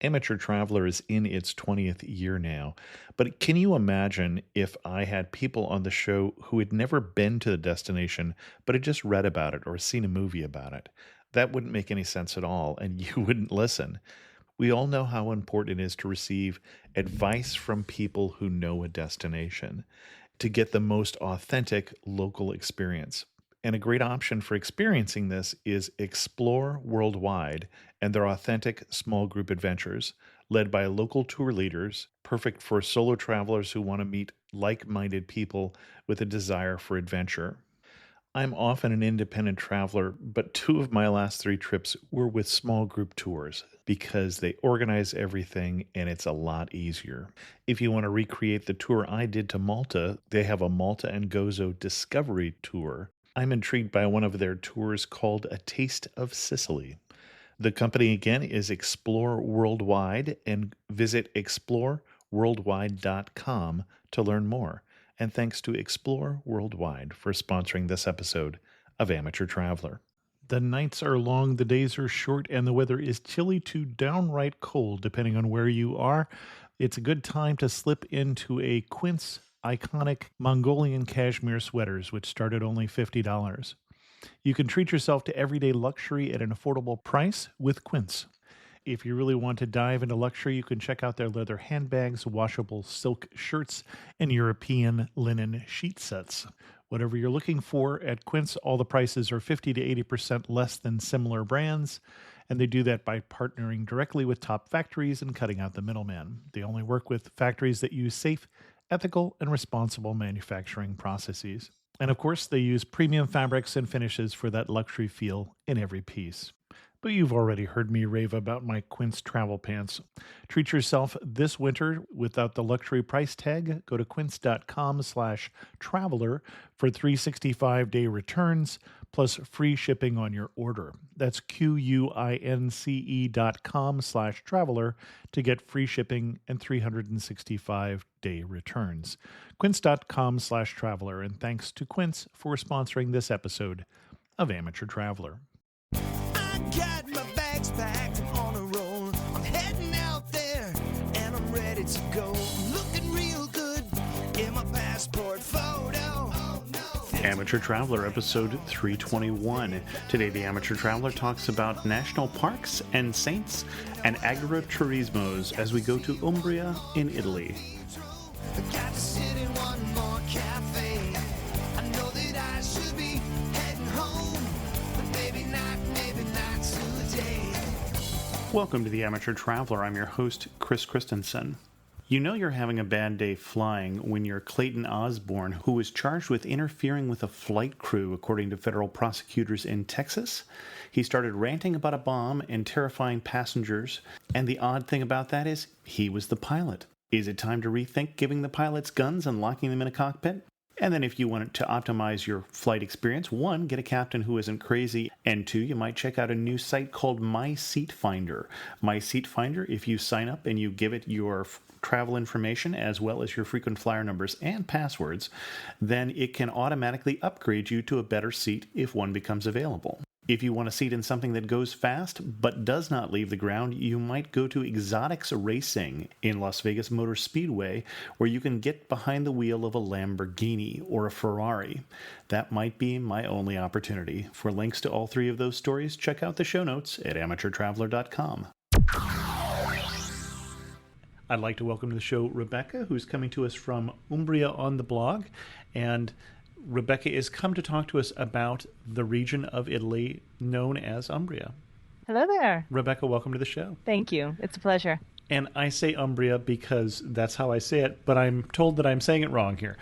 Amateur Traveler is in its 20th year now, but can you imagine if I had people on the show who had never been to the destination but had just read about it or seen a movie about it? That wouldn't make any sense at all, and you wouldn't listen. We all know how important it is to receive advice from people who know a destination to get the most authentic local experience. And a great option for experiencing this is Explore Worldwide and their authentic small group adventures, led by local tour leaders, perfect for solo travelers who want to meet like minded people with a desire for adventure. I'm often an independent traveler, but two of my last three trips were with small group tours because they organize everything and it's a lot easier. If you want to recreate the tour I did to Malta, they have a Malta and Gozo Discovery Tour. I'm intrigued by one of their tours called A Taste of Sicily. The company again is Explore Worldwide, and visit exploreworldwide.com to learn more. And thanks to Explore Worldwide for sponsoring this episode of Amateur Traveler. The nights are long, the days are short, and the weather is chilly to downright cold, depending on where you are. It's a good time to slip into a Quince iconic Mongolian cashmere sweaters, which start at only $50. You can treat yourself to everyday luxury at an affordable price with Quince. If you really want to dive into luxury, you can check out their leather handbags, washable silk shirts, and European linen sheet sets. Whatever you're looking for at Quince, all the prices are 50 to 80% less than similar brands, and they do that by partnering directly with top factories and cutting out the middleman. They only work with factories that use safe, ethical, and responsible manufacturing processes. And of course, they use premium fabrics and finishes for that luxury feel in every piece. But you've already heard me rave about my Quince travel pants. Treat yourself this winter without the luxury price tag. Go to quince.com/traveler for 365-day returns plus free shipping on your order. That's QUINCE.com/traveler to get free shipping and 365-day returns. Quince.com/traveler. And thanks to Quince for sponsoring this episode of Amateur Traveler. Got my bags packed, I'm on a roll. I'm heading out there and I'm ready to go. Looking real good in my passport photo. Oh, no. Amateur Traveler, episode 321. Today, the Amateur Traveler talks about national parks and saints and agriturismos as we go to Umbria in Italy. Got to sit in one more cafe. I know that I should be heading home, but maybe not today. Welcome to the Amateur Traveler. I'm your host, Chris Christensen. You know you're having a bad day flying when you're Clayton Osborne, who was charged with interfering with a flight crew, according to federal prosecutors in Texas. He started ranting about a bomb and terrifying passengers, and the odd thing about that is he was the pilot. Is it time to rethink giving the pilots guns and locking them in a cockpit? And then if you want to optimize your flight experience, one, get a captain who isn't crazy, and two, you might check out a new site called My Seat Finder. My Seat Finder, if you sign up and you give it your travel information as well as your frequent flyer numbers and passwords, then it can automatically upgrade you to a better seat if one becomes available. If you want a seat in something that goes fast but does not leave the ground, you might go to Exotics Racing in Las Vegas Motor Speedway, where you can get behind the wheel of a Lamborghini or a Ferrari. That might be my only opportunity. For links to all three of those stories, check out the show notes at amateurtraveler.com. I'd like to welcome to the show Rebecca, who's coming to us from Umbria on the blog, and Rebecca is come to talk to us about the region of Italy known as Umbria. Hello there. Rebecca, welcome to the show. Thank you. It's a pleasure. And I say Umbria because that's how I say it, but I'm told that I'm saying it wrong here.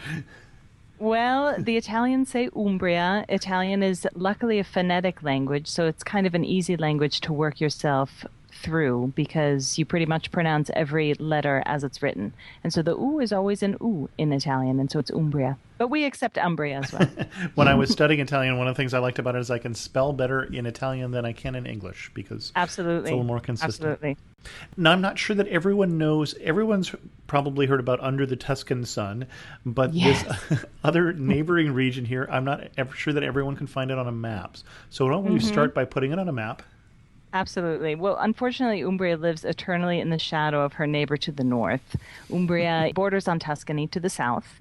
Well, the Italians say Umbria. Italian is luckily a phonetic language, so it's kind of an easy language to work yourself through because you pretty much pronounce every letter as it's written. And so the U is always an U in Italian, and so it's Umbria. But we accept Umbria as well. When I was studying Italian, one of the things I liked about it is I can spell better in Italian than I can in English because Absolutely. It's a little more consistent. Absolutely. Now, I'm not sure that everyone knows. Everyone's probably heard about Under the Tuscan Sun, but Yes. this other neighboring region here, I'm not sure that everyone can find it on a map. So why don't we start by putting it on a map? Absolutely. Well, unfortunately, Umbria lives eternally in the shadow of her neighbor to the north. Umbria borders on Tuscany to the south,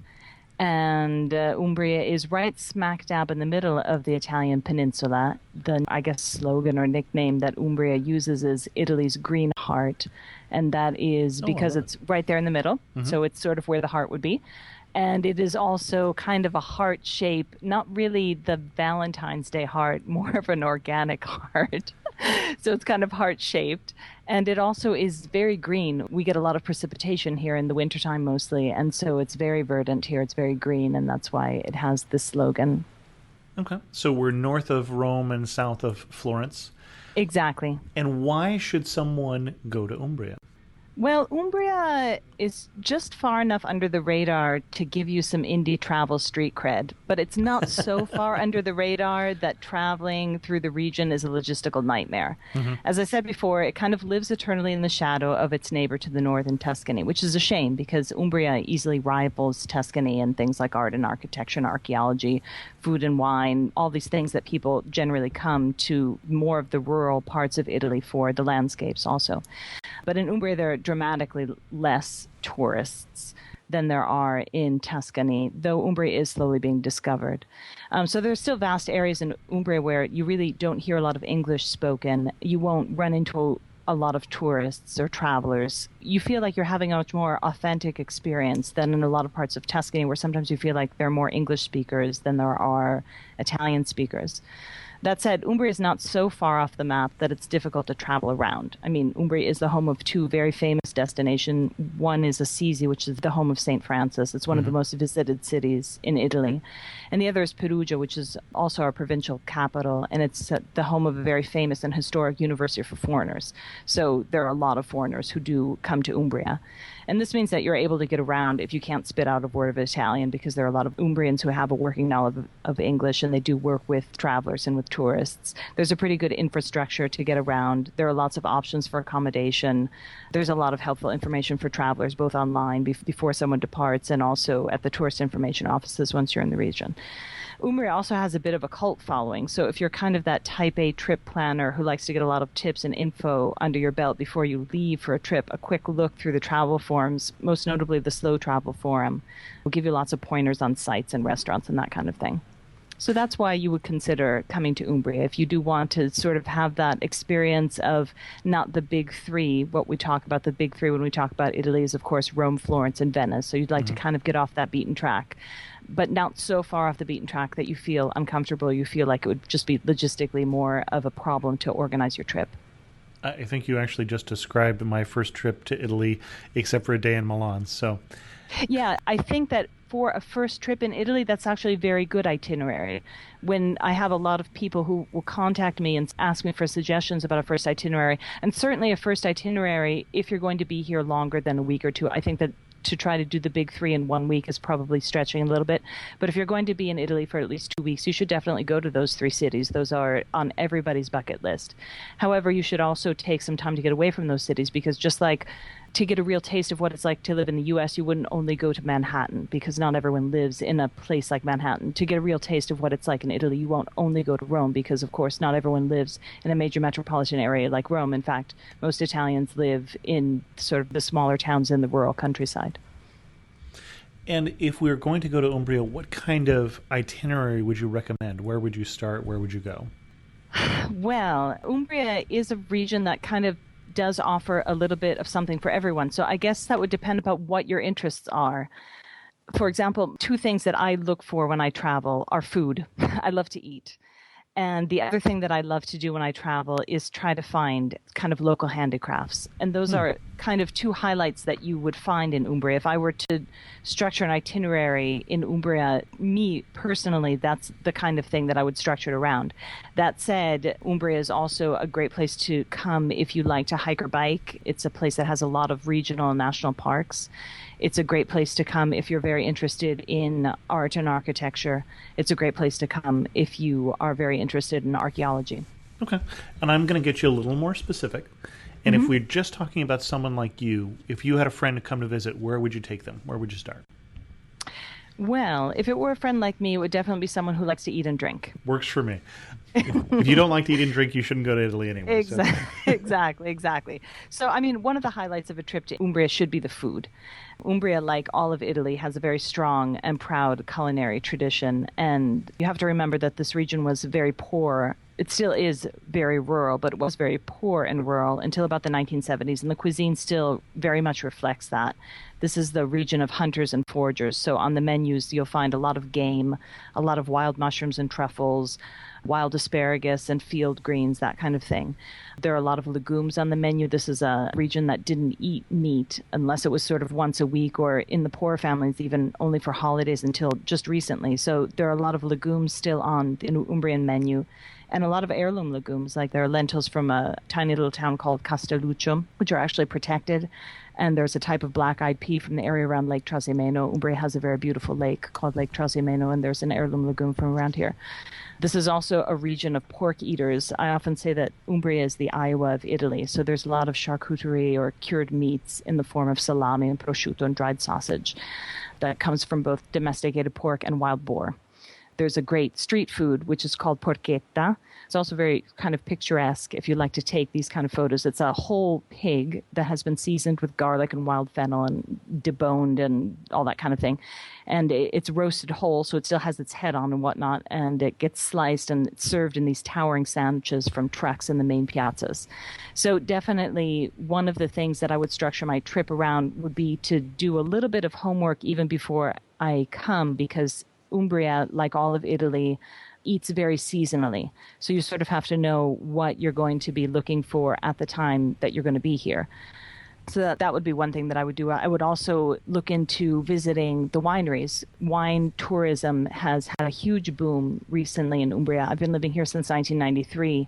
and Umbria is right smack dab in the middle of the Italian peninsula. The, I guess, slogan or nickname that Umbria uses is Italy's green heart, and that is Oh, I because love it. it's right there in the middle, Hmm. so it's sort of where the heart would be. And it is also kind of a heart shape, not really the Valentine's Day heart, more of an organic heart. So it's kind of heart shaped. And it also is very green. We get a lot of precipitation here in the wintertime mostly. And so it's very verdant here. It's very green. And that's why it has this slogan. Okay. So we're north of Rome and south of Florence. Exactly. And why should someone go to Umbria? Well, Umbria is just far enough under the radar to give you some indie travel street cred, but it's not so far under the radar that traveling through the region is a logistical nightmare. Hmm. As I said before, it kind of lives eternally in the shadow of its neighbor to the north in Tuscany, which is a shame because Umbria easily rivals Tuscany in things like art and architecture and archaeology, food and wine, all these things that people generally come to more of the rural parts of Italy for, the landscapes also. But in Umbria, there are dramatically less tourists than there are in Tuscany, though Umbria is slowly being discovered. So there's still vast areas in Umbria where you really don't hear a lot of English spoken. You won't run into a lot of tourists or travelers. You feel like you're having a much more authentic experience than in a lot of parts of Tuscany, where sometimes you feel like there are more English speakers than there are Italian speakers. That said, Umbria is not so far off the map that it's difficult to travel around. I mean, Umbria is the home of two very famous destinations. One is Assisi, which is the home of St. Francis. It's one of the most visited cities in Italy. And the other is Perugia, which is also our provincial capital, and it's the home of a very famous and historic university for foreigners. So there are a lot of foreigners who do come to Umbria. And this means that you're able to get around if you can't spit out a word of Italian, because there are a lot of Umbrians who have a working knowledge of English, and they do work with travelers and with tourists. There's a pretty good infrastructure to get around. There are lots of options for accommodation. There's a lot of helpful information for travelers, both online before someone departs and also at the tourist information offices once you're in the region. Umbria also has a bit of a cult following. So if you're kind of that type A trip planner who likes to get a lot of tips and info under your belt before you leave for a trip, a quick look through the travel forums, most notably the Slow Travel Forum, will give you lots of pointers on sites and restaurants and that kind of thing. So that's why you would consider coming to Umbria if you do want to sort of have that experience of not the big three. What we talk about, the big three when we talk about Italy is, of course, Rome, Florence, and Venice. So you'd like to kind of get off that beaten track, but not so far off the beaten track that you feel uncomfortable. You feel like it would just be logistically more of a problem to organize your trip. I think you actually just described my first trip to Italy, except for a day in Milan. So, Yeah, I think that for a first trip in Italy, that's actually a very good itinerary. When I have a lot of people who will contact me and ask me for suggestions about a first itinerary, and certainly a first itinerary, if you're going to be here longer than a week or two, I think that to try to do the big three in 1 week is probably stretching a little bit. But if you're going to be in Italy for at least 2 weeks, you should definitely go to those three cities. Those are on everybody's bucket list. However, you should also take some time to get away from those cities, because just like to get a real taste of what it's like to live in the US, you wouldn't only go to Manhattan, because not everyone lives in a place like Manhattan. To get a real taste of what it's like in Italy, you won't only go to Rome, because, of course, not everyone lives in a major metropolitan area like Rome. In fact, most Italians live in sort of the smaller towns in the rural countryside. and if we were going to go to Umbria, what kind of itinerary would you recommend? Where would you start? Where would you go? Well, Umbria is a region that kind of does offer a little bit of something for everyone. So I guess that would depend about what your interests are. For example, two things that I look for when I travel are food. I love to eat. And the other thing that I love to do when I travel is try to find kind of local handicrafts. And those are kind of two highlights that you would find in Umbria. If I were to structure an itinerary in Umbria, me personally, that's the kind of thing that I would structure it around. That said, Umbria is also a great place to come if you like to hike or bike. It's a place that has a lot of regional and national parks. It's a great place to come if you're very interested in art and architecture. It's a great place to come if you are very interested in archaeology. Okay. And I'm going to get you a little more specific. And if we're just talking about someone like you, if you had a friend to come to visit, where would you take them? Where would you start? Well, if it were a friend like me, it would definitely be someone who likes to eat and drink. Works for me. If you don't like to eat and drink, you shouldn't go to Italy anyway. So. Exactly, exactly, exactly. So, I mean, one of the highlights of a trip to Umbria should be the food. Umbria, like all of Italy, has a very strong and proud culinary tradition. And you have to remember that this region was very poor. It still is very rural, but it was very poor and rural until about the 1970s. And the cuisine still very much reflects that. This is the region of hunters and foragers. So on the menus, you'll find a lot of game, a lot of wild mushrooms and truffles, wild asparagus and field greens, that kind of thing. There are a lot of legumes on the menu. This is a region that didn't eat meat unless it was sort of once a week, or in the poor families, even only for holidays until just recently. So there are a lot of legumes still on the Umbrian menu, and a lot of heirloom legumes. Like there are lentils from a tiny little town called Castelluccio, which are actually protected. And there's a type of black-eyed pea from the area around Lake Trasimeno. Umbria has a very beautiful lake called Lake Trasimeno, and there's an heirloom legume from around here. This is also a region of pork eaters. I often say that Umbria is the Iowa of Italy. So there's a lot of charcuterie or cured meats in the form of salami and prosciutto and dried sausage that comes from both domesticated pork and wild boar. There's a great street food, which is called porchetta. It's also very kind of picturesque if you like to take these kind of photos. It's a whole pig that has been seasoned with garlic and wild fennel and deboned and all that kind of thing. And it's roasted whole, so it still has its head on and whatnot. And it gets sliced and it's served in these towering sandwiches from trucks in the main piazzas. So definitely one of the things that I would structure my trip around would be to do a little bit of homework even before I come, because Umbria, like all of Italy, eats very seasonally. So you sort of have to know what you're going to be looking for at the time that you're going to be here. So that would be one thing that I would do. I would also look into visiting the wineries. Wine tourism has had a huge boom recently in Umbria. I've been living here since 1993.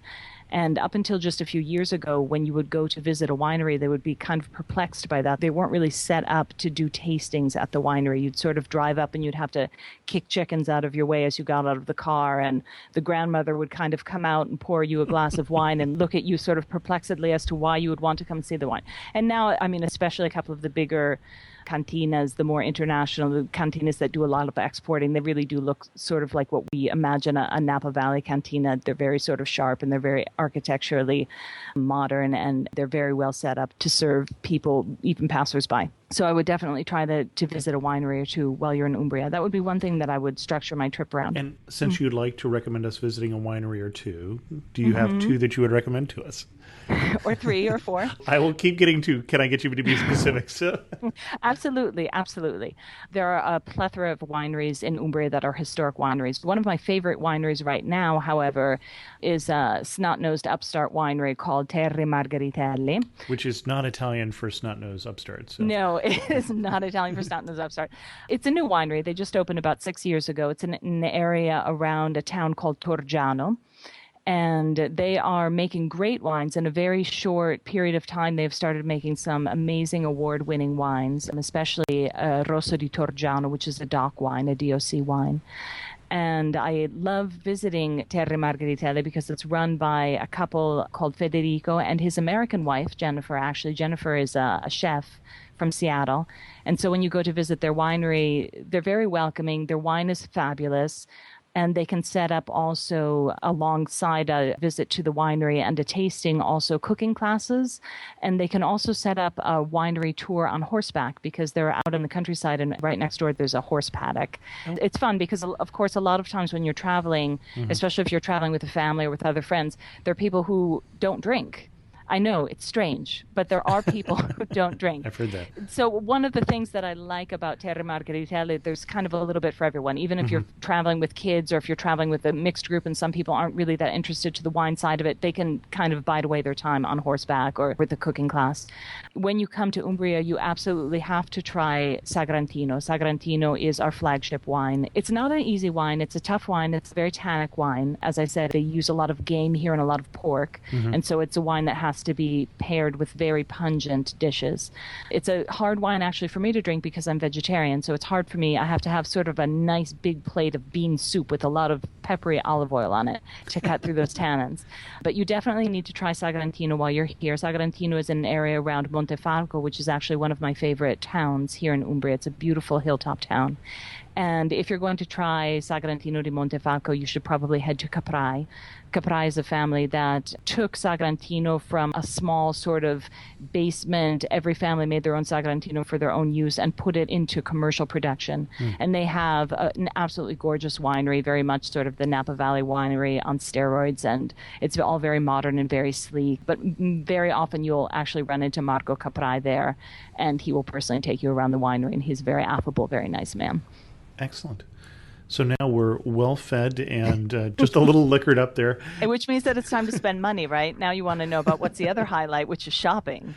And up until just a few years ago, when you would go to visit a winery, they would be kind of perplexed by that. They weren't really set up to do tastings at the winery. You'd sort of drive up and you'd have to kick chickens out of your way as you got out of the car. And the grandmother would kind of come out and pour you a glass of wine and look at you sort of perplexedly as to why you would want to come see the wine. And now, I mean, especially a couple of the bigger cantinas, the more international, the cantinas that do a lot of exporting, they really do look sort of like what we imagine a Napa Valley cantina. They're very sort of sharp and they're very architecturally modern, and they're very well set up to serve people, even passersby. So I would definitely try to visit a winery or two while you're in Umbria. That would be one thing that I would structure my trip around. And since you'd like to recommend us visiting a winery or two, do you have two that you would recommend to us? Or 3 or 4. I will keep getting to, can I get you to be specific? So. Absolutely, absolutely. There are a plethora of wineries in Umbria that are historic wineries. One of my favorite wineries right now, however, is a snot-nosed upstart winery called Terre Margheritelli. Which is not Italian for snot-nosed upstart. So. No, it is not Italian for snot-nosed upstart. It's a new winery. They just opened about 6 years ago. It's in an area around a town called Torgiano. And they are making great wines. In a very short period of time, they've started making some amazing award-winning wines, and especially Rosso di Torgiano, which is a DOC wine, a DOC wine. And I love visiting Terre Margheritelli because it's run by a couple called Federico and his American wife, Jennifer. Actually, Jennifer is a chef from Seattle. And so when you go to visit their winery, they're very welcoming. Their wine is fabulous. And they can set up also alongside a visit to the winery and a tasting, also cooking classes. And they can also set up a winery tour on horseback because they're out in the countryside and right next door there's a horse paddock. It's fun because, of course, a lot of times when you're traveling, especially if you're traveling with a family or with other friends, there are people who don't drink. I know it's strange, but there are people who don't drink. I've heard that. So one of the things that I like about Terre Margheritelli, there's kind of a little bit for everyone. Even if you're traveling with kids or if you're traveling with a mixed group and some people aren't really that interested to the wine side of it, they can kind of bide away their time on horseback or with a cooking class. When you come to Umbria, you absolutely have to try Sagrantino. Sagrantino is our flagship wine. It's not an easy wine. It's a tough wine. It's a very tannic wine. As I said, they use a lot of game here and a lot of pork. And so it's a wine that has to be paired with very pungent dishes. It's a hard wine actually for me to drink because I'm vegetarian, so it's hard for me. I have to have sort of a nice big plate of bean soup with a lot of peppery olive oil on it to cut through those tannins. But you definitely need to try Sagrantino while you're here. Sagrantino is in an area around Montefalco, which is actually one of my favorite towns here in Umbria. It's a beautiful hilltop town. And if you're going to try Sagrantino di Montefalco, you should probably head to Caprai. Caprai is a family that took Sagrantino from a small sort of basement. Every family made their own Sagrantino for their own use and put it into commercial production. And they have an absolutely gorgeous winery, very much sort of the Napa Valley winery on steroids. And it's all very modern and very sleek. But very often you'll actually run into Marco Caprai there, and he will personally take you around the winery. And he's a very affable, very nice man. Excellent. So now we're well fed and just a little liquored up there. Which means that it's time to spend money, right? Now you want to know about what's the other highlight, which is shopping.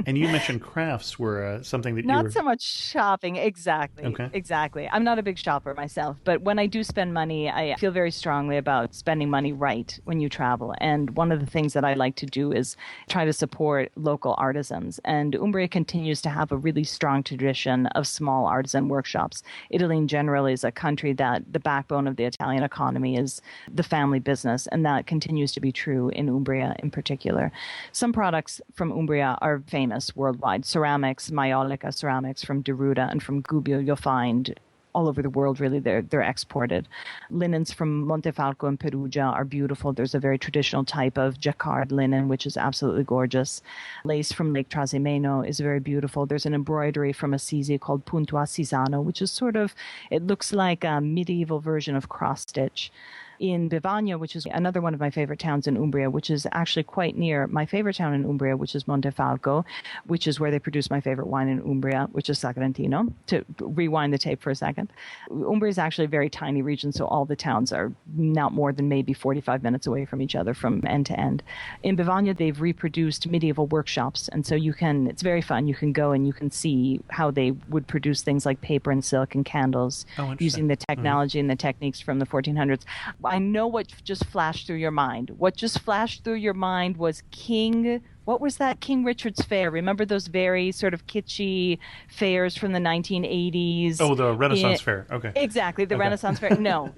And you mentioned crafts were something that you were... Not so much shopping. Exactly. Okay. Exactly. I'm not a big shopper myself, but when I do spend money, I feel very strongly about spending money right when you travel. And one of the things that I like to do is try to support local artisans. And Umbria continues to have a really strong tradition of small artisan workshops. Italy in general is a country that the backbone of the Italian economy is the family business, and that continues to be true in Umbria in particular. Some products from Umbria are famous worldwide. Ceramics, Maiolica ceramics from Deruta and from Gubbio, you'll find all over the world, really. They're exported. Linens from Montefalco and Perugia are beautiful. There's a very traditional type of jacquard linen, which is absolutely gorgeous. Lace from Lake Trasimeno is very beautiful. There's an embroidery from Assisi called Punto Assisano, which is sort of, it looks like a medieval version of cross-stitch. In Bivagna, which is another one of my favorite towns in Umbria, which is actually quite near my favorite town in Umbria, which is Montefalco, which is where they produce my favorite wine in Umbria, which is Sagrantino. To rewind the tape for a second, Umbria is actually a very tiny region, so all the towns are not more than maybe 45 minutes away from each other from end to end. In Bivagna, they've reproduced medieval workshops, and so it's very fun. You can go and you can see how they would produce things like paper and silk and candles using the technology and the techniques from the 1400s. I know what just flashed through your mind. What just flashed through your mind was what was that? King Richard's Fair. Remember those very sort of kitschy fairs from the 1980s? Oh, the Renaissance Fair. Okay. Exactly, the Renaissance Fair. No,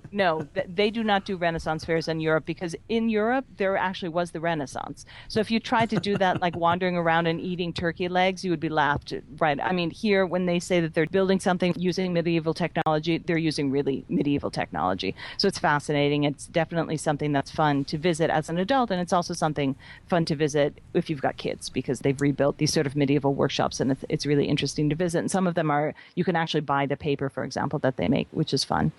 they do not do Renaissance fairs in Europe, because in Europe, there actually was the Renaissance. So if you tried to do that, like wandering around and eating turkey legs, you would be laughed right. I mean, here, when they say that they're building something using medieval technology, they're using really medieval technology. So it's fascinating. It's definitely something that's fun to visit as an adult, and it's also something fun to visit if you've got kids, because they've rebuilt these sort of medieval workshops, and it's really interesting to visit. And some of them you can actually buy the paper, for example, that they make, which is fun.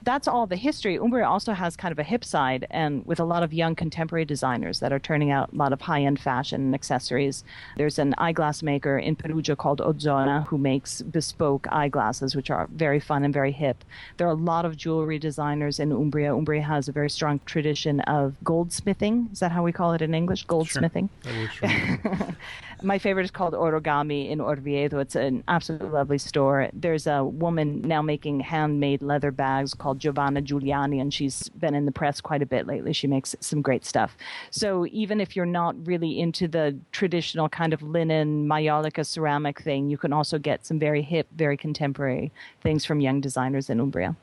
That's all the history. Umbria also has kind of a hip side, and with a lot of young contemporary designers that are turning out a lot of high-end fashion and accessories. There's an eyeglass maker in Perugia called Ozona who makes bespoke eyeglasses, which are very fun and very hip. There are a lot of jewelry designers in Umbria. Umbria has a very strong tradition of goldsmithing. Is that how we call it in English? Goldsmithing? Sure. That works for me. My favorite is called Origami in Orvieto. It's an absolutely lovely store. There's a woman now making handmade leather bags called Giovanna Giuliani, and she's been in the press quite a bit lately. She makes some great stuff. So even if you're not really into the traditional kind of linen, Maiolica ceramic thing, you can also get some very hip, very contemporary things from young designers in Umbria.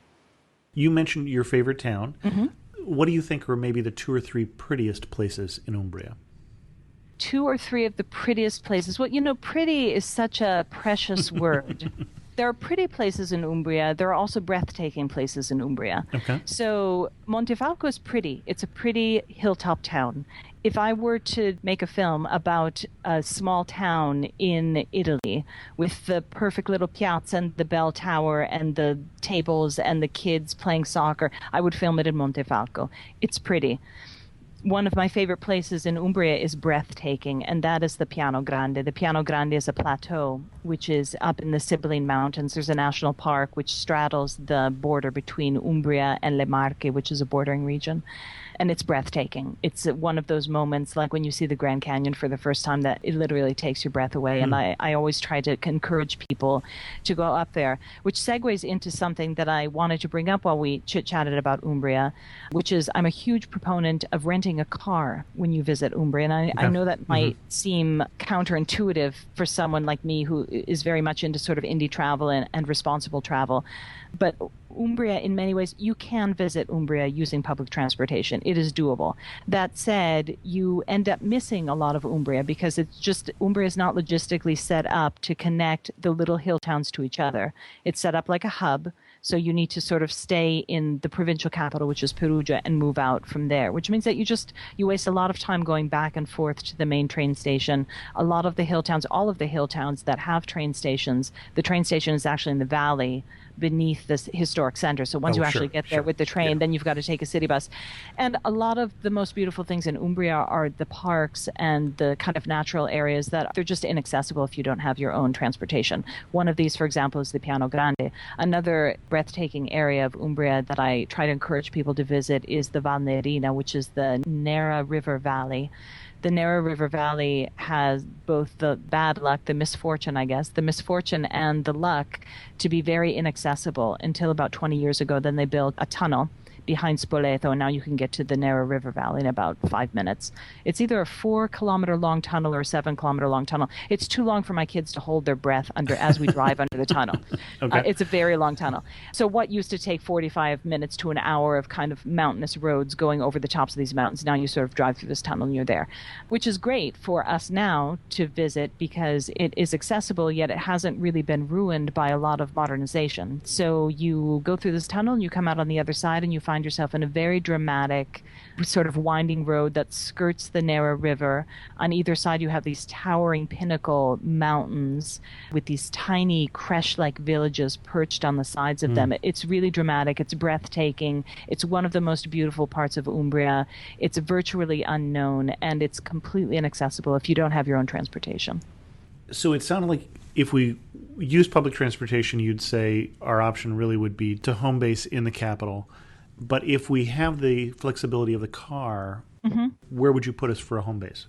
You mentioned your favorite town. Mm-hmm. What do you think are maybe the 2 or 3 prettiest places in Umbria? 2 or 3 of the prettiest places. Well, pretty is such a precious word. There are pretty places in Umbria. There are also breathtaking places in Umbria. Okay. So Montefalco is pretty. It's a pretty hilltop town. If I were to make a film about a small town in Italy with the perfect little piazza and the bell tower and the tables and the kids playing soccer, I would film it in Montefalco. It's pretty. One of my favorite places in Umbria is breathtaking, and that is the Piano Grande. The Piano Grande is a plateau, which is up in the Sibylline Mountains. There's a national park which straddles the border between Umbria and Le Marche, which is a bordering region. And it's breathtaking. It's one of those moments, like when you see the Grand Canyon for the first time, that it literally takes your breath away. And I always try to encourage people to go up there, which segues into something that I wanted to bring up while we chit-chatted about Umbria, which is I'm a huge proponent of renting a car when you visit Umbria. And I know that might seem counterintuitive for someone like me who is very much into sort of indie travel and responsible travel. But Umbria, in many ways, you can visit Umbria using public transportation. It is doable. That said, you end up missing a lot of Umbria because Umbria is not logistically set up to connect the little hill towns to each other. It's set up like a hub. So you need to sort of stay in the provincial capital, which is Perugia, and move out from there, which means that you waste a lot of time going back and forth to the main train station. A lot of the hill towns, all of the hill towns that have train stations, the train station is actually in the valley beneath this historic center. So once you actually get there with the train, then you've got to take a city bus. And a lot of the most beautiful things in Umbria are the parks and the kind of natural areas that they're just inaccessible if you don't have your own transportation. One of these, for example, is the Piano Grande. Another breathtaking area of Umbria that I try to encourage people to visit is the Val Nerina, which is the Nera River Valley. The Nera River Valley has both the bad luck, the misfortune, I guess, the misfortune and the luck to be very inaccessible until about 20 years ago. Then they built a tunnel behind Spoleto, and now you can get to the Nera River Valley in about 5 minutes. It's either a 4-kilometer long tunnel or a 7-kilometer long tunnel. It's too long for my kids to hold their breath as we drive under the tunnel. It's a very long tunnel. So what used to take 45 minutes to an hour of kind of mountainous roads going over the tops of these mountains, now you sort of drive through this tunnel and you're there, which is great for us now to visit because it is accessible, yet it hasn't really been ruined by a lot of modernization. So you go through this tunnel and you come out on the other side and you find yourself in a very dramatic sort of winding road that skirts the Nera River. On either side, you have these towering pinnacle mountains with these tiny creche-like villages perched on the sides of them. It's really dramatic. It's breathtaking. It's one of the most beautiful parts of Umbria. It's virtually unknown, and it's completely inaccessible if you don't have your own transportation. So it sounded like if we use public transportation, you'd say our option really would be to home base in the capital. But if we have the flexibility of the car, where would you put us for a home base?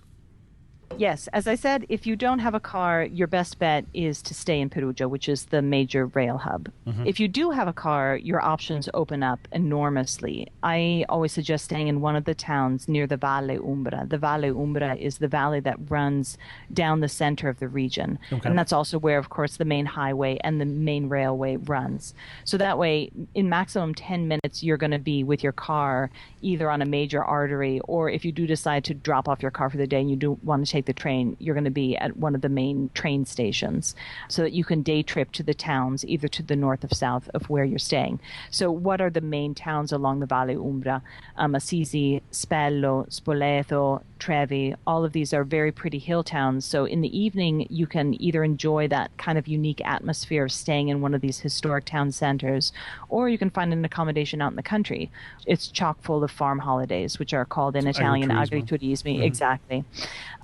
Yes, as I said, if you don't have a car, your best bet is to stay in Perugia, which is the major rail hub. If you do have a car, your options open up enormously. I always suggest staying in one of the towns near the Valle Umbra. The Valle Umbra is the valley that runs down the center of the region. And that's also where, of course, the main highway and the main railway runs. So that way, in maximum 10 minutes, you're going to be with your car either on a major artery, or if you do decide to drop off your car for the day and you do want to take the train, you're going to be at one of the main train stations so that you can day trip to the towns either to the north or south of where you're staying. So what are the main towns along the Valle Umbra? Assisi, Spello, Spoleto, Trevi, all of these are very pretty hill towns. So in the evening, you can either enjoy that kind of unique atmosphere of staying in one of these historic town centers, or you can find an accommodation out in the country. It's chock full of farm holidays, which are called in Italian agriturismi. Exactly.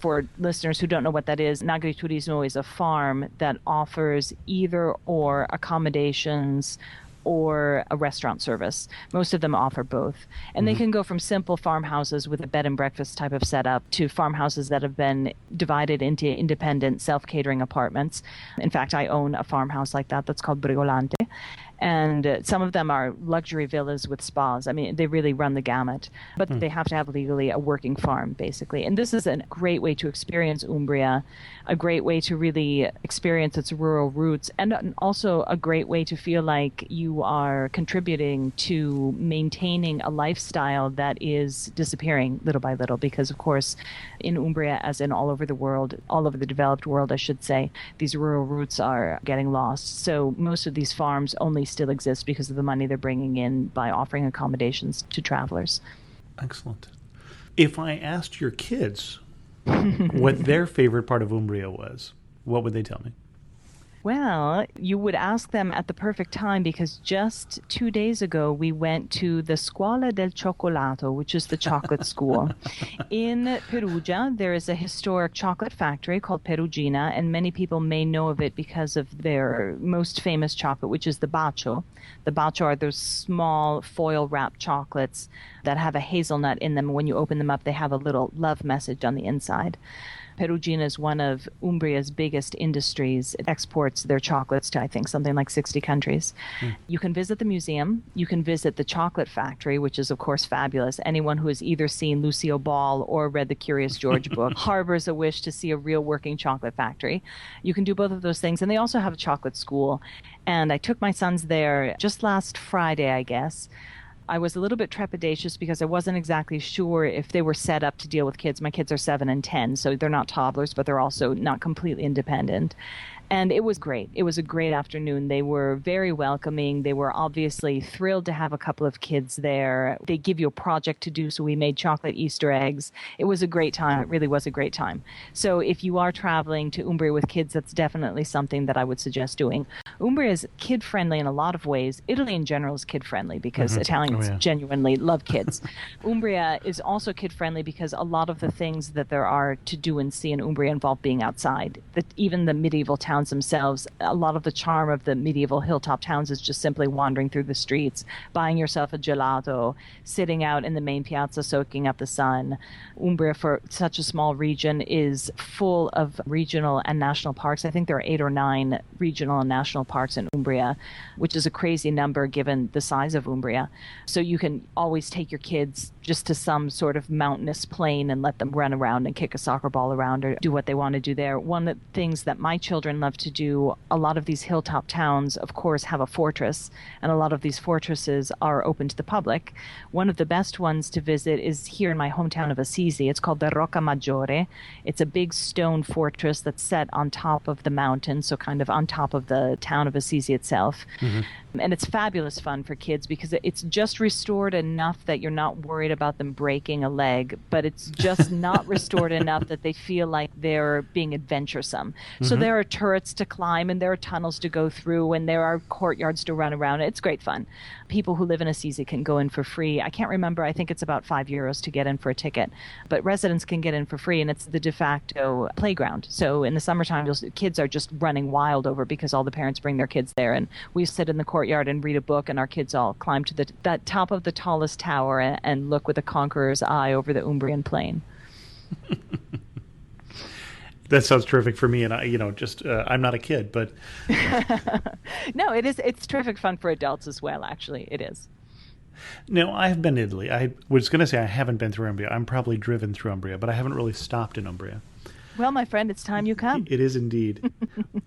For listeners who don't know what that is, an agriturismo is a farm that offers either or accommodations or a restaurant service. Most of them offer both. And they can go from simple farmhouses with a bed and breakfast type of setup to farmhouses that have been divided into independent self-catering apartments. In fact, I own a farmhouse like that that's called Brigolante. And some of them are luxury villas with spas. I mean, they really run the gamut. But they have to have legally a working farm, basically. And this is a great way to experience Umbria, a great way to really experience its rural roots, and also a great way to feel like you are contributing to maintaining a lifestyle that is disappearing little by little. Because, of course, in Umbria, as in all over the world, all over the developed world, I should say, these rural roots are getting lost. So most of these farms only still exist because of the money they're bringing in by offering accommodations to travelers. Excellent. If I asked your kids what their favorite part of Umbria was, what would they tell me? Well, you would ask them at the perfect time because just 2 days ago we went to the Scuola del Cioccolato, which is the chocolate school. In Perugia, there is a historic chocolate factory called Perugina, and many people may know of it because of their most famous chocolate, which is the bacio. The bacio are those small foil-wrapped chocolates that have a hazelnut in them. When you open them up, they have a little love message on the inside. Perugina is one of Umbria's biggest industries. It exports their chocolates to, I think, something like 60 countries. You can visit the museum. You can visit the chocolate factory, which is, of course, fabulous. Anyone who has either seen Lucille Ball or read the Curious George book harbors a wish to see a real working chocolate factory. You can do both of those things. And they also have a chocolate school. And I took my sons there just last Friday, I guess. I was a little bit trepidatious because I wasn't exactly sure if they were set up to deal with kids. My kids are 7 and 10, so they're not toddlers, but they're also not completely independent. And it was great. It was a great afternoon. They were very welcoming. They were obviously thrilled to have a couple of kids there. They give you a project to do, so we made chocolate Easter eggs. It was a great time. It really was a great time. So if you are traveling to Umbria with kids, that's definitely something that I would suggest doing. Umbria is kid-friendly in a lot of ways. Italy in general is kid-friendly because Italians genuinely love kids. Umbria is also kid-friendly because a lot of the things that there are to do and see in Umbria involve being outside. Even the medieval towns themselves, a lot of the charm of the medieval hilltop towns is just simply wandering through the streets, buying yourself a gelato, sitting out in the main piazza soaking up the sun. Umbria, for such a small region, is full of regional and national parks. I think there are 8 or 9 regional and national parks in Umbria, which is a crazy number given the size of Umbria. So you can always take your kids just to some sort of mountainous plain and let them run around and kick a soccer ball around or do what they want to do there. One of the things that my children love to do, a lot of these hilltop towns, of course, have a fortress, and a lot of these fortresses are open to the public. One of the best ones to visit is here in my hometown of Assisi. It's called the Rocca Maggiore. It's a big stone fortress that's set on top of the mountain, so kind of on top of the town of Assisi itself. And it's fabulous fun for kids because it's just restored enough that you're not worried about them breaking a leg, but it's just not restored enough that they feel like they're being adventuresome. So there are turrets to climb and there are tunnels to go through and there are courtyards to run around. It's great fun. People who live in Assisi can go in for free. I can't remember. I think it's about €5 to get in for a ticket, but residents can get in for free, and it's the de facto playground. So in the summertime, kids are just running wild over because all the parents bring their kids there, and we sit in the courtyard and read a book, and our kids all climb to that top of the tallest tower and look with a conqueror's eye over the Umbrian plain. That sounds terrific for me, and I'm not a kid, but no, it is. It's terrific fun for adults as well. Actually, it is. No, I've been to Italy. I was going to say I haven't been through Umbria. I'm probably driven through Umbria, but I haven't really stopped in Umbria. Well, my friend, it's time you come. It is indeed.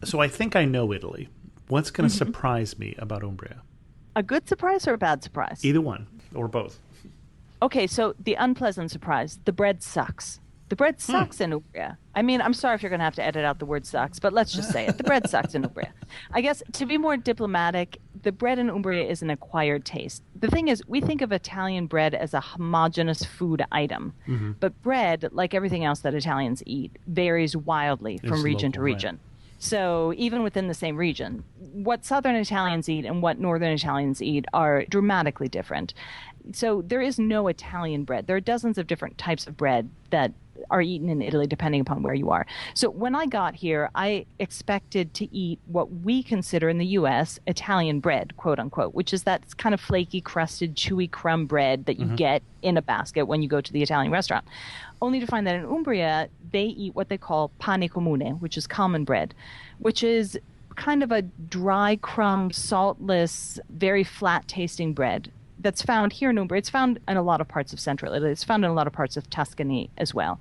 So I think I know Italy. What's going to surprise me about Umbria? A good surprise or a bad surprise? Either one, or both. Okay, so the unpleasant surprise: the bread sucks. The bread sucks in Umbria. I mean, I'm sorry if you're going to have to edit out the word sucks, but let's just say it. The bread sucks in Umbria. I guess, to be more diplomatic, the bread in Umbria is an acquired taste. The thing is, we think of Italian bread as a homogeneous food item. But bread, like everything else that Italians eat, varies wildly from region to region. Right. So even within the same region, what Southern Italians eat and what Northern Italians eat are dramatically different. So there is no Italian bread. There are dozens of different types of bread that are eaten in Italy depending upon where you are. So when I got here, I expected to eat what we consider in the U.S. Italian bread, quote unquote, which is that kind of flaky, crusted, chewy crumb bread that you get in a basket when you go to the Italian restaurant. Only to find that in Umbria, they eat what they call pane comune, which is common bread, which is kind of a dry crumb, saltless, very flat-tasting bread that's found here in Umbria. It's found in a lot of parts of central Italy. It's found in a lot of parts of Tuscany as well.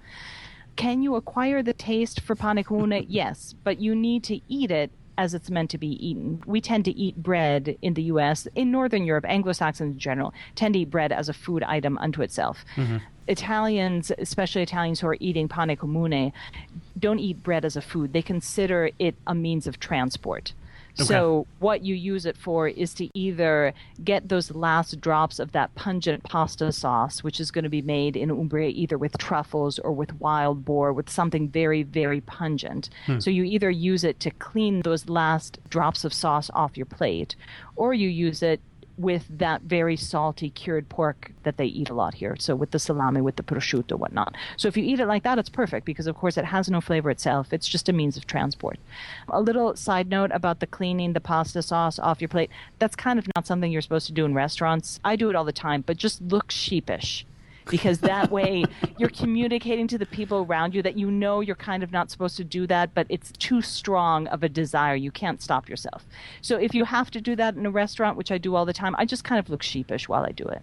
Can you acquire the taste for pane comune? Yes, but you need to eat it as it's meant to be eaten. We tend to eat bread in the U.S. In Northern Europe, Anglo-Saxons in general, tend to eat bread as a food item unto itself. Italians, especially Italians who are eating pane comune, don't eat bread as a food. They consider it a means of transport. Okay. So what you use it for is to either get those last drops of that pungent pasta sauce, which is going to be made in Umbria either with truffles or with wild boar, with something very, very pungent. So you either use it to clean those last drops of sauce off your plate, or you use it with that very salty cured pork that they eat a lot here. So with the salami, with the prosciutto, whatnot. So if you eat it like that, it's perfect because, of course, it has no flavor itself. It's just a means of transport. A little side note about the cleaning the pasta sauce off your plate. That's kind of not something you're supposed to do in restaurants. I do it all the time, but just look sheepish. because that way you're communicating to the people around you that you know you're kind of not supposed to do that, but it's too strong of a desire. You can't stop yourself. So if you have to do that in a restaurant, which I do all the time, I just kind of look sheepish while I do it.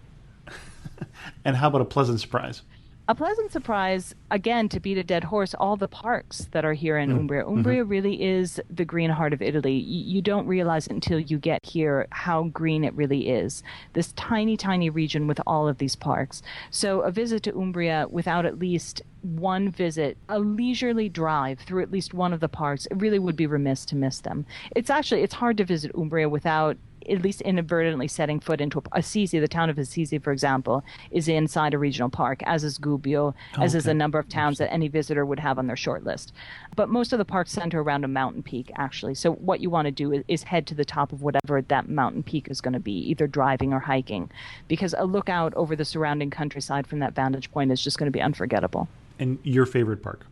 And how about a pleasant surprise? A pleasant surprise, again, to beat a dead horse, all the parks that are here in Umbria. Umbria really is the green heart of Italy. You don't realize it until you get here how green it really is. This tiny, tiny region with all of these parks. So a visit to Umbria without at least one visit, a leisurely drive through at least one of the parks, it really would be remiss to miss them. It's hard to visit Umbria without at least inadvertently setting foot into Assisi. The town of Assisi, for example, is inside a regional park, as is Gubbio, as is a number of towns that any visitor would have on their short list. But most of the parks center around a mountain peak, actually. So what you want to do is head to the top of whatever that mountain peak is going to be, either driving or hiking, because a look out over the surrounding countryside from that vantage point is just going to be unforgettable. And your favorite park?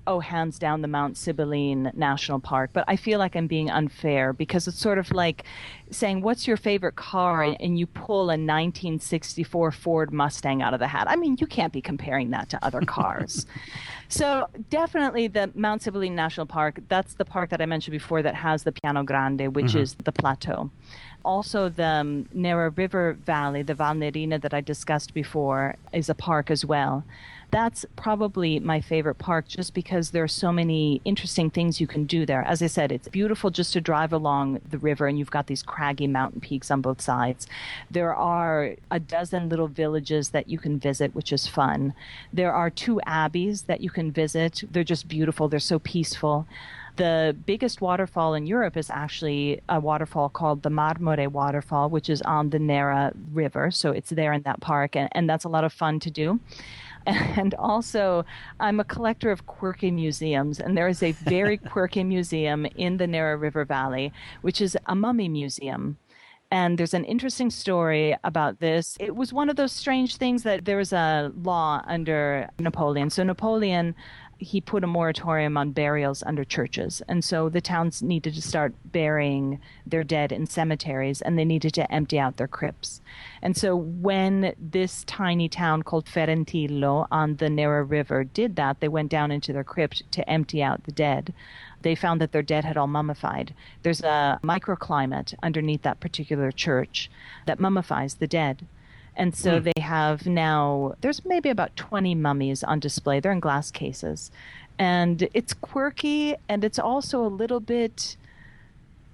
Oh, hands down, the Mount Sibylline National Park. But I feel like I'm being unfair because it's sort of like saying, what's your favorite car? And you pull a 1964 Ford Mustang out of the hat. I mean, you can't be comparing that to other cars. So definitely the Mount Sibylline National Park, that's the park that I mentioned before that has the Piano Grande, which is the plateau. Also, the Nera River Valley, the Val Nerina that I discussed before, is a park as well. That's probably my favorite park just because there are so many interesting things you can do there. As I said, it's beautiful just to drive along the river and you've got these craggy mountain peaks on both sides. There are a dozen little villages that you can visit, which is fun. There are 2 abbeys that you can visit. They're just beautiful. They're so peaceful. The biggest waterfall in Europe is actually a waterfall called the Marmore Waterfall, which is on the Nera River. So it's there in that park, and that's a lot of fun to do. And also, I'm a collector of quirky museums, and there is a very quirky museum in the Nera River Valley, which is a mummy museum. And there's an interesting story about this. It was one of those strange things that there was a law under Napoleon. So Napoleon, he put a moratorium on burials under churches. And so the towns needed to start burying their dead in cemeteries, and they needed to empty out their crypts. And so when this tiny town called Ferentino on the Nera River did that, they went down into their crypt to empty out the dead. They found that their dead had all mummified. There's a microclimate underneath that particular church that mummifies the dead. And so they have now, there's maybe about 20 mummies on display. They're in glass cases. And it's quirky, and it's also a little bit,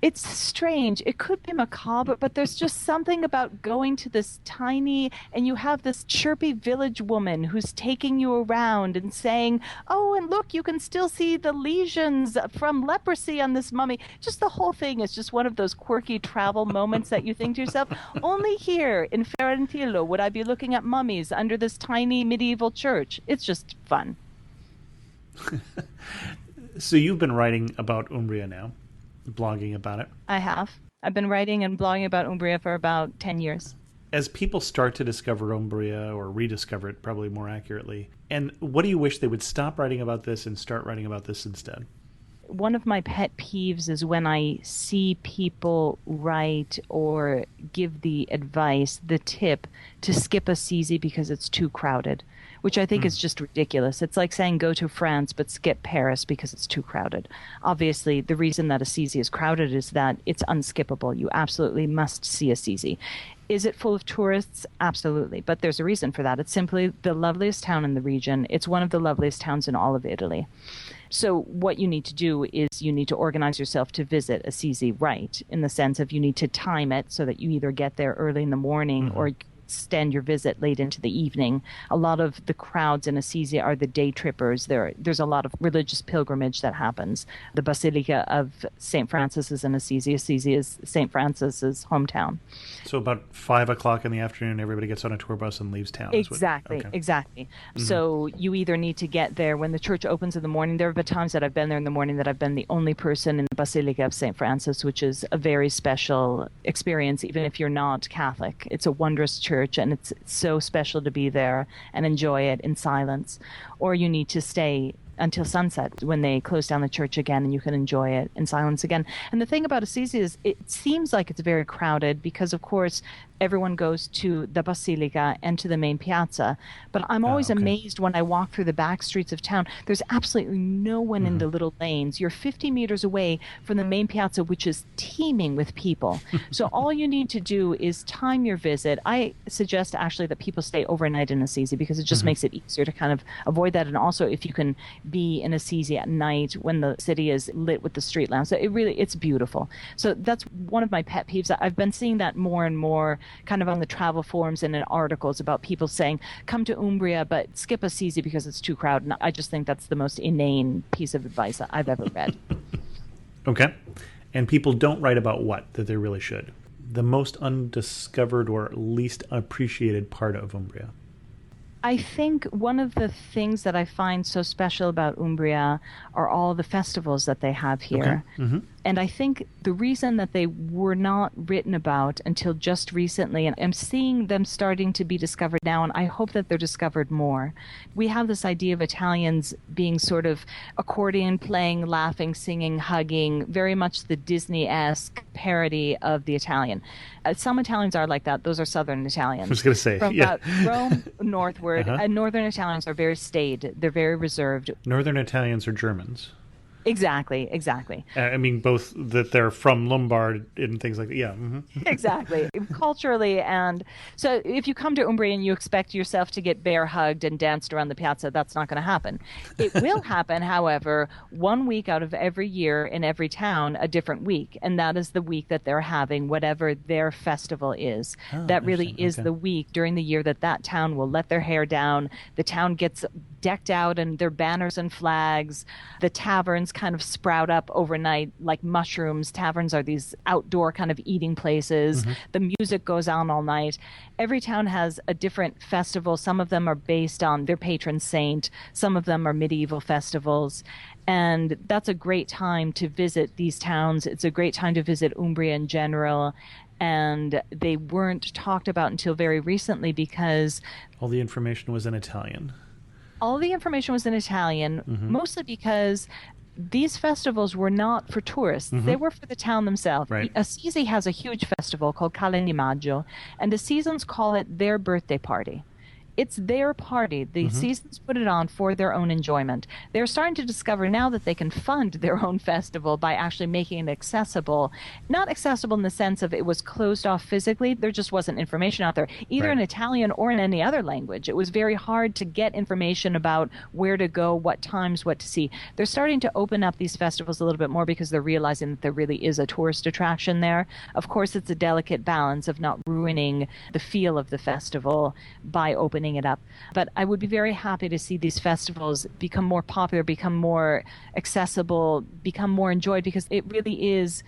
it's strange. It could be macabre, but there's just something about going to this tiny, and you have this chirpy village woman who's taking you around and saying, oh, and look, you can still see the lesions from leprosy on this mummy. Just the whole thing is just one of those quirky travel moments that you think to yourself, only here in Ferentino would I be looking at mummies under this tiny medieval church. It's just fun. So you've been writing about Umbria now, blogging about it. I have. I've been writing and blogging about Umbria for about 10 years. As people start to discover Umbria, or rediscover it probably more accurately, and what do you wish they would stop writing about this and start writing about this instead? One of my pet peeves is when I see people write or give the advice, the tip, to skip Assisi because it's too crowded, which I think is just ridiculous. It's like saying go to France but skip Paris because it's too crowded. Obviously, the reason that Assisi is crowded is that it's unskippable. You absolutely must see Assisi. Is it full of tourists? Absolutely. But there's a reason for that. It's simply the loveliest town in the region. It's one of the loveliest towns in all of Italy. So what you need to do is you need to organize yourself to visit Assisi right, in the sense of you need to time it so that you either get there early in the morning or extend your visit late into the evening. A lot of the crowds in Assisi are the day trippers. There's a lot of religious pilgrimage that happens. The Basilica of St. Francis is in Assisi. Assisi is St. Francis's hometown. So about 5 o'clock in the afternoon, everybody gets on a tour bus and leaves town. Exactly. So you either need to get there when the church opens in the morning. There have been times that I've been there in the morning that I've been the only person in the Basilica of St. Francis, which is a very special experience, even if you're not Catholic. It's a wondrous church, and it's so special to be there and enjoy it in silence. Or you need to stay until sunset when they close down the church again and you can enjoy it in silence again. And the thing about Assisi is it seems like it's very crowded because, of course, everyone goes to the Basilica and to the main piazza. But I'm always amazed when I walk through the back streets of town. There's absolutely no one in the little lanes. You're 50 meters away from the main piazza, which is teeming with people. So all you need to do is time your visit. I suggest actually that people stay overnight in Assisi because it just makes it easier to kind of avoid that. And also if you can be in Assisi at night when the city is lit with the street lamps, it's beautiful. So that's one of my pet peeves. I've been seeing that more and more kind of on the travel forums and in articles about people saying, come to Umbria, but skip Assisi because it's too crowded. And I just think that's the most inane piece of advice I've ever read. Okay. And people don't write about what that they really should. The most undiscovered or least appreciated part of Umbria. I think one of the things that I find so special about Umbria are all the festivals that they have here. Okay. And I think the reason that they were not written about until just recently, and I'm seeing them starting to be discovered now, and I hope that they're discovered more. We have this idea of Italians being sort of accordion playing, laughing, singing, hugging, very much the Disney-esque parody of the Italian. Some Italians are like that. Those are Southern Italians. I was going to say, From Rome northward, and Northern Italians are very staid. They're very reserved. Northern Italians are Germans. Exactly. I mean, both that they're from Lombard and things like that. Yeah. Exactly. Culturally. And so if you come to Umbria and you expect yourself to get bear hugged and danced around the piazza, that's not going to happen. It will happen, however, 1 week out of every year in every town, a different week. And that is the week that they're having whatever their festival is. That really is the week during the year that town will let their hair down. The town gets decked out and their banners and flags. The taverns kind of sprout up overnight like mushrooms. Taverns are these outdoor kind of eating places. The music goes on all night. Every town has a different festival. Some of them are based on their patron saint. Some of them are medieval festivals. And that's a great time to visit these towns. It's a great time to visit Umbria in general. And they weren't talked about until very recently because all the information was in Italian. Mostly because these festivals were not for tourists. They were for the town themselves. Right. Assisi has a huge festival called Calle di Maggio, and the seasons call it their birthday party. It's their party. The seasons put it on for their own enjoyment. They're starting to discover now that they can fund their own festival by actually making it accessible. Not accessible in the sense of it was closed off physically. There just wasn't information out there, either in Italian or in any other language. It was very hard to get information about where to go, what times, what to see. They're starting to open up these festivals a little bit more because they're realizing that there really is a tourist attraction there. Of course, it's a delicate balance of not ruining the feel of the festival by opening it up. But I would be very happy to see these festivals become more popular, become more accessible, become more enjoyed, because it really is,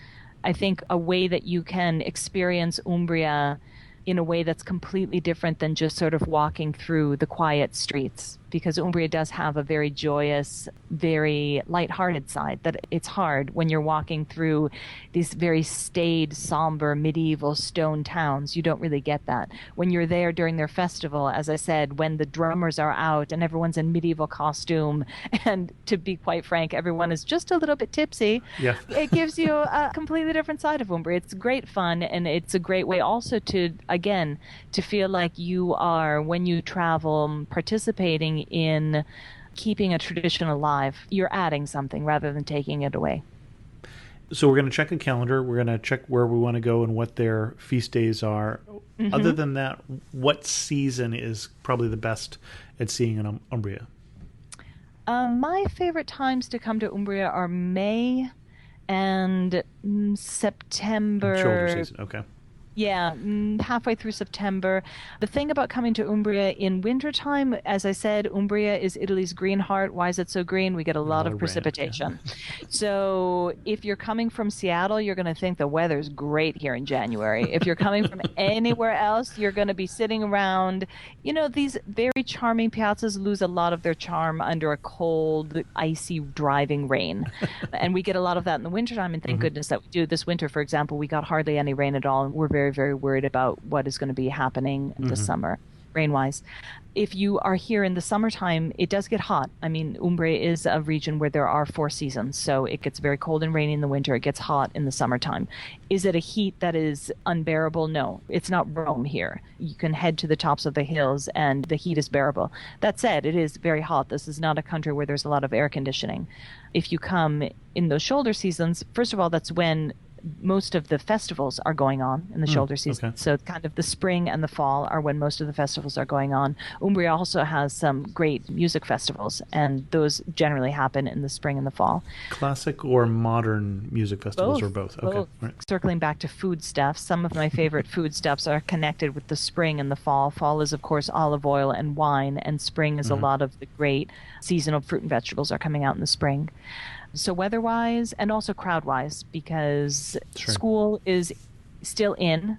I think, a way that you can experience Umbria in a way that's completely different than just sort of walking through the quiet streets. Because Umbria does have a very joyous, very lighthearted side that it's hard when you're walking through these very staid, somber, medieval stone towns. You don't really get that. When you're there during their festival, as I said, when the drummers are out and everyone's in medieval costume, and to be quite frank, everyone is just a little bit tipsy, it gives you a completely different side of Umbria. It's great fun, and it's a great way also to, again, to feel like you are, when you travel, participating in keeping a tradition alive. You're adding something rather than taking it away. So we're going to check a calendar. We're going to check where we want to go and what their feast days are. Other than that, what season is probably the best at seeing in Umbria? My favorite times to come to Umbria are May and September. Shoulder season, okay. Yeah, halfway through September. The thing about coming to Umbria in wintertime, as I said, Umbria is Italy's green heart. Why is it so green? We get a lot of precipitation. So if you're coming from Seattle, you're going to think the weather's great here in January. If you're coming from anywhere else, you're going to be sitting around. You know, these very charming piazzas lose a lot of their charm under a cold, icy, driving rain. And we get a lot of that in the wintertime, and thank goodness that we do. This winter, for example, we got hardly any rain at all, and we're very, very worried about what is going to be happening this summer. rain-wise. If you are here in the summertime, it does get hot. I mean, Umbria is a region where there are 4 seasons, so it gets very cold and rainy in the winter. It gets hot in the summertime. Is it a heat that is unbearable? No, it's not Rome here. You can head to the tops of the hills and the heat is bearable. That said, it is very hot. This is not a country where there's a lot of air conditioning. If you come in those shoulder seasons, first of all, that's when most of the festivals are going on in the shoulder season. Okay. So kind of the spring and the fall are when most of the festivals are going on. Umbria also has some great music festivals, and those generally happen in the spring and the fall. Classic or modern music festivals, or both? Okay. Both. Right. Circling back to foodstuffs, some of my favorite foodstuffs are connected with the spring and the fall. Fall is, of course, olive oil and wine, and spring is a lot of the great seasonal fruit and vegetables are coming out in the spring. So weather-wise and also crowd-wise, because Sure. school is still in.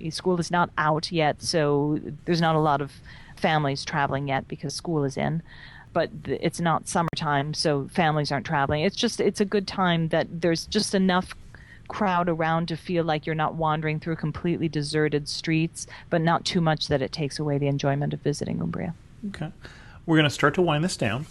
School is not out yet, so there's not a lot of families traveling yet because school is in. But it's not summertime, so families aren't traveling. It's a good time that there's just enough crowd around to feel like you're not wandering through completely deserted streets, but not too much that it takes away the enjoyment of visiting Umbria. Okay. We're going to start to wind this down.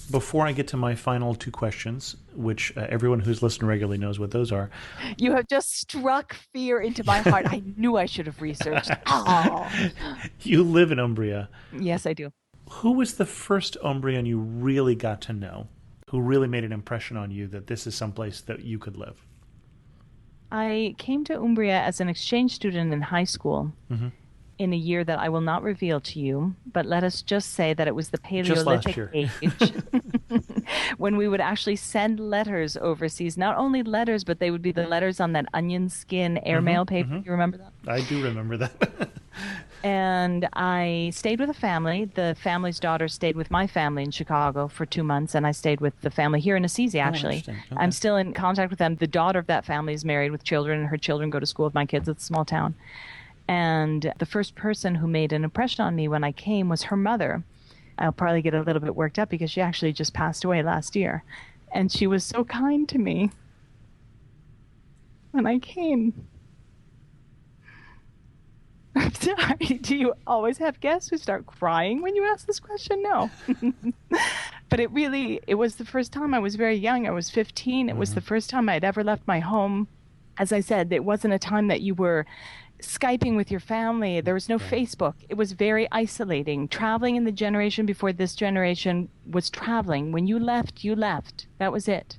Before I get to my final 2 questions, which everyone who's listened regularly knows what those are. You have just struck fear into my heart. I knew I should have researched. Oh. You live in Umbria. Yes, I do. Who was the first Umbrian you really got to know? Who really made an impression on you that this is someplace that you could live? I came to Umbria as an exchange student in high school in a year that I will not reveal to you, but let us just say that it was the Paleolithic age when we would actually send letters overseas. Not only letters, but they would be the letters on that onion skin airmail paper. You remember that? I do remember that. And I stayed with a family. The family's daughter stayed with my family in Chicago for 2 months, and I stayed with the family here in Assisi, actually. interesting. Okay. I'm still in contact with them. The daughter of that family is married with children, and her children go to school with my kids. It's a small town. And the first person who made an impression on me when I came was her mother. I'll probably get a little bit worked up because she actually just passed away last year. And she was so kind to me when I came. I'm sorry. Do you always have guests who start crying when you ask this question? No. But it was the first time. I was very young. I was 15. It was the first time I'd ever left my home. As I said, it wasn't a time that you were Skyping with your family. There was no Facebook. It was very isolating. Traveling in the generation before this generation was traveling. When you left, you left. That was it.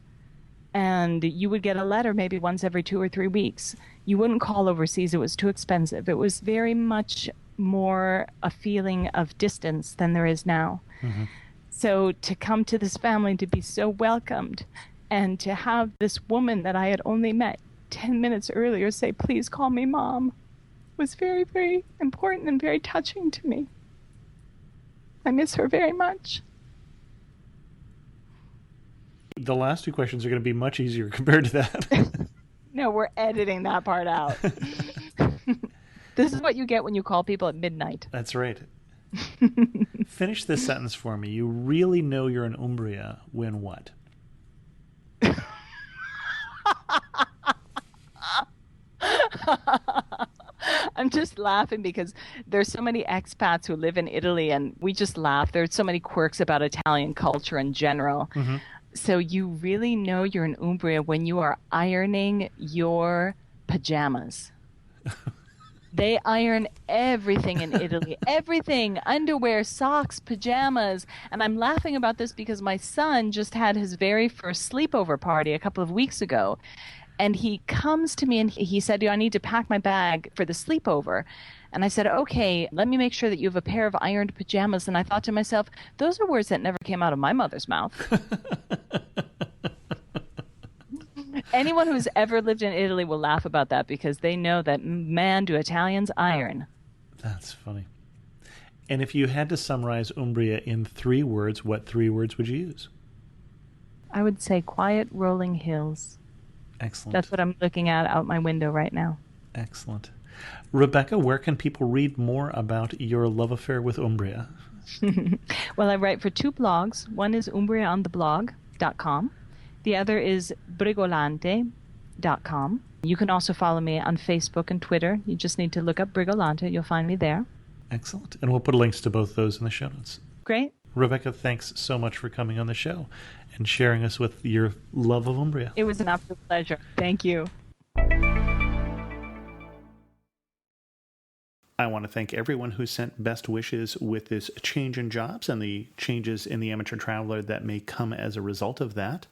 And you would get a letter maybe once every 2 or 3 weeks. You wouldn't call overseas. It was too expensive. It was very much more a feeling of distance than there is now. So to come to this family, to be so welcomed, and to have this woman that I had only met 10 minutes earlier say, "Please call me Mom," was very, very important and very touching to me. I miss her very much. The last 2 questions are going to be much easier compared to that. No, we're editing that part out. This is what you get when you call people at midnight. That's right. Finish this sentence for me. You really know you're in Umbria when what? I'm just laughing because there's so many expats who live in Italy, and we just laugh. There's so many quirks about Italian culture in general. So you really know you're in Umbria when you are ironing your pajamas. They iron everything in Italy. Everything. Underwear, socks, pajamas. And I'm laughing about this because my son just had his very first sleepover party a couple of weeks ago. And he comes to me and he said, "I need to pack my bag for the sleepover." And I said, "Okay, let me make sure that you have a pair of ironed pajamas." And I thought to myself, those are words that never came out of my mother's mouth. Anyone who's ever lived in Italy will laugh about that because they know that, man, do Italians iron. That's funny. And if you had to summarize Umbria in 3 words, what 3 words would you use? I would say quiet rolling hills. Excellent. That's what I'm looking at out my window right now. Excellent. Rebecca, where can people read more about your love affair with Umbria? Well, I write for 2 blogs. One is umbriaontheblog.com. The other is brigolante.com. You can also follow me on Facebook and Twitter. You just need to look up Brigolante. You'll find me there. Excellent. And we'll put links to both those in the show notes. Great. Rebecca, thanks so much for coming on the show and sharing us with your love of Umbria. It was an absolute pleasure. Thank you. I want to thank everyone who sent best wishes with this change in jobs and the changes in the Amateur Traveler that may come as a result of that.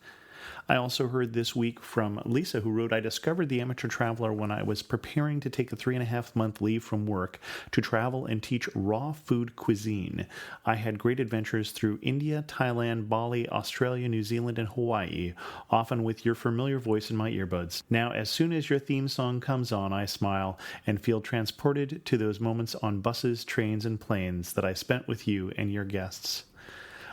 I also heard this week from Lisa, who wrote, I discovered the Amateur Traveler when I was preparing to take a 3.5-month leave from work to travel and teach raw food cuisine. I had great adventures through India, Thailand, Bali, Australia, New Zealand, and Hawaii, often with your familiar voice in my earbuds. Now, as soon as your theme song comes on, I smile and feel transported to those moments on buses, trains, and planes that I spent with you and your guests.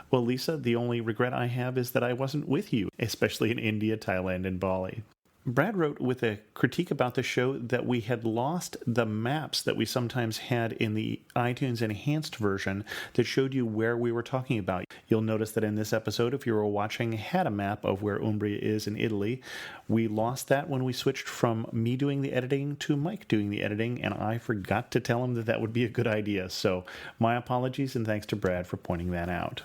Well, Lisa, the only regret I have is that I wasn't with you, especially in India, Thailand, and Bali. Brad wrote with a critique about the show that we had lost the maps that we sometimes had in the iTunes Enhanced version that showed you where we were talking about. You'll notice that in this episode, if you were watching, had a map of where Umbria is in Italy. We lost that when we switched from me doing the editing to Mike doing the editing, and I forgot to tell him that that would be a good idea. So my apologies, and thanks to Brad for pointing that out.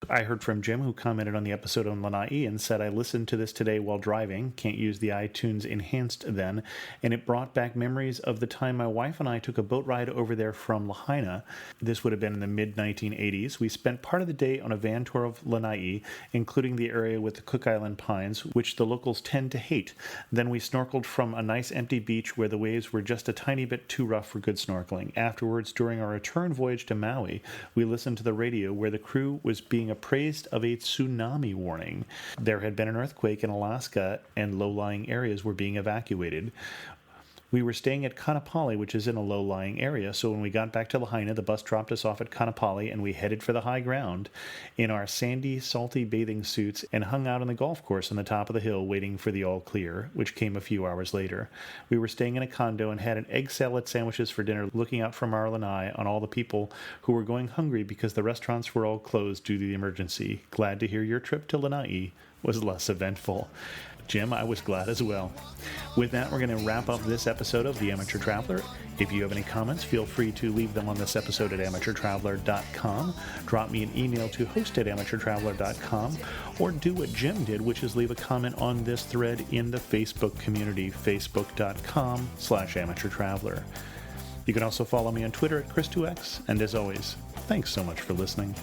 I heard from Jim, who commented on the episode on Lanai and said, I listened to this today while driving, can't use the iTunes Enhanced then, and it brought back memories of the time my wife and I took a boat ride over there from Lahaina. This would have been in the mid-1980s. We spent part of the day on a van tour of Lanai, including the area with the Cook Island pines, which the locals tend to hate. Then we snorkeled from a nice empty beach where the waves were just a tiny bit too rough for good snorkeling. Afterwards, during our return voyage to Maui, we listened to the radio where the crew was being appraised of a tsunami warning. There had been an earthquake in Alaska and low-lying areas were being evacuated. We were staying at Kanapali, which is in a low-lying area, so when we got back to Lahaina, the bus dropped us off at Kanapali, and we headed for the high ground in our sandy, salty bathing suits and hung out on the golf course on the top of the hill waiting for the all-clear, which came a few hours later. We were staying in a condo and had an egg salad sandwiches for dinner, looking out from our lanai on all the people who were going hungry because the restaurants were all closed due to the emergency. Glad to hear your trip to Lanai was less eventful. Jim, I was glad as well. With that, we're going to wrap up this episode of The Amateur Traveler. If you have any comments, feel free to leave them on this episode at amateurtraveler.com. Drop me an email to host@amateurtraveler.com, or do what Jim did, which is leave a comment on this thread in the Facebook community, facebook.com/amateurtraveler. You can also follow me on Twitter at Chris2X, and as always, thanks so much for listening.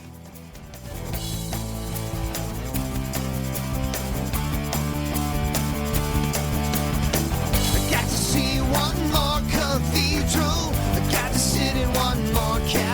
One more cathedral, I got to sit in one more castle.